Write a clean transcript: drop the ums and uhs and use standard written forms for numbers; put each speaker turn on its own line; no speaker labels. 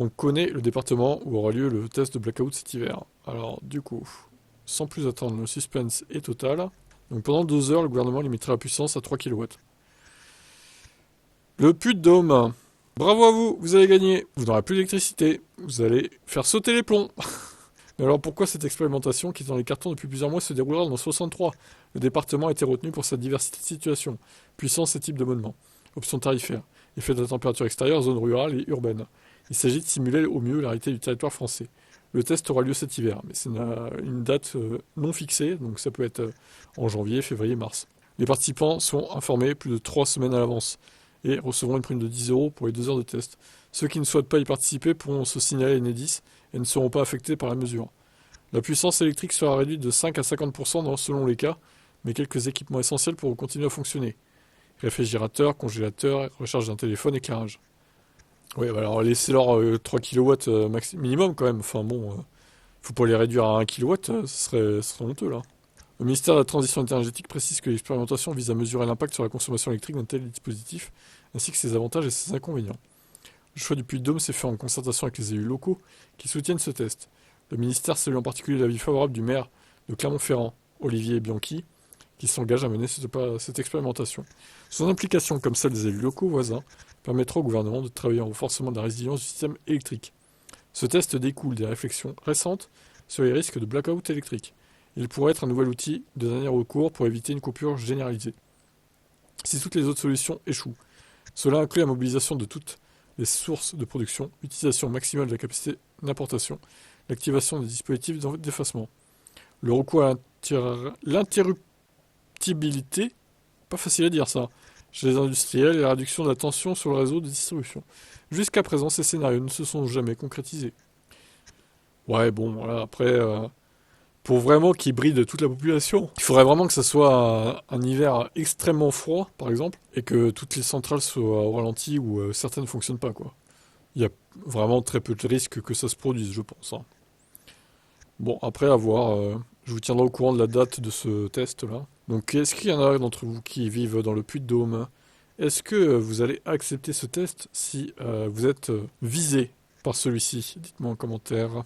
On connaît le département où aura lieu le test de blackout cet hiver. Alors, du coup, sans plus attendre, le suspense est total. Donc pendant 2 heures, le gouvernement limitera la puissance à 3 kW. Le Puy-de-Dôme. Bravo à vous, vous avez gagné. Vous n'aurez plus d'électricité. Vous allez faire sauter les plombs. Mais alors pourquoi cette expérimentation qui est dans les cartons depuis plusieurs mois se déroulera dans 63? Le département a été retenu pour sa diversité de situations, puissance et type de monument. Options tarifaires, effet de la température extérieure, zone rurale et urbaine. Il s'agit de simuler au mieux la réalité du territoire français. Le test aura lieu cet hiver, mais c'est une date non fixée, donc ça peut être en janvier, février, mars. Les participants sont informés plus de 3 semaines à l'avance et recevront une prime de 10 euros pour les 2 heures de test. Ceux qui ne souhaitent pas y participer pourront se signaler à Enedis et ne seront pas affectés par la mesure. La puissance électrique sera réduite de 5 à 50% selon les cas, mais quelques équipements essentiels pourront continuer à fonctionner. Réfrigérateur, congélateur, recharge d'un téléphone, éclairage. Oui, bah alors laissez-leur 3 kW minimum quand même. Enfin bon, faut pas les réduire à 1 kW, ce serait honteux là. Le ministère de la Transition énergétique précise que l'expérimentation vise à mesurer l'impact sur la consommation électrique d'un tel dispositif, ainsi que ses avantages et ses inconvénients. Le choix du Puy-de-Dôme s'est fait en concertation avec les élus locaux qui soutiennent ce test. Le ministère salue en particulier l'avis favorable du maire de Clermont-Ferrand, Olivier Bianchi, qui s'engage à mener cette expérimentation. Son implication, comme celle des élus locaux voisins, permettra au gouvernement de travailler en renforcement de la résilience du système électrique. Ce test découle des réflexions récentes sur les risques de blackout électrique. Il pourrait être un nouvel outil de dernier recours pour éviter une coupure généralisée. Si toutes les autres solutions échouent, cela inclut la mobilisation de toutes les sources de production, l'utilisation maximale de la capacité d'importation, l'activation des dispositifs d'effacement, le recours à l'interruptibilité, pas facile à dire ça, chez les industriels et la réduction de la tension sur le réseau de distribution. Jusqu'à présent, ces scénarios ne se sont jamais concrétisés. Ouais, bon, voilà, après, pour vraiment qu'ils brident toute la population, il faudrait vraiment que ça soit un hiver extrêmement froid, par exemple, et que toutes les centrales soient au ralenti ou certaines ne fonctionnent pas, quoi. Il y a vraiment très peu de risques que ça se produise, je pense, hein. Bon, après, à voir. Je vous tiendrai au courant de la date de ce test-là. Donc, est-ce qu'il y en a d'entre vous qui vivent dans le Puy-de-Dôme? Est-ce que vous allez accepter ce test si vous êtes visé par celui-ci? Dites-moi en commentaire.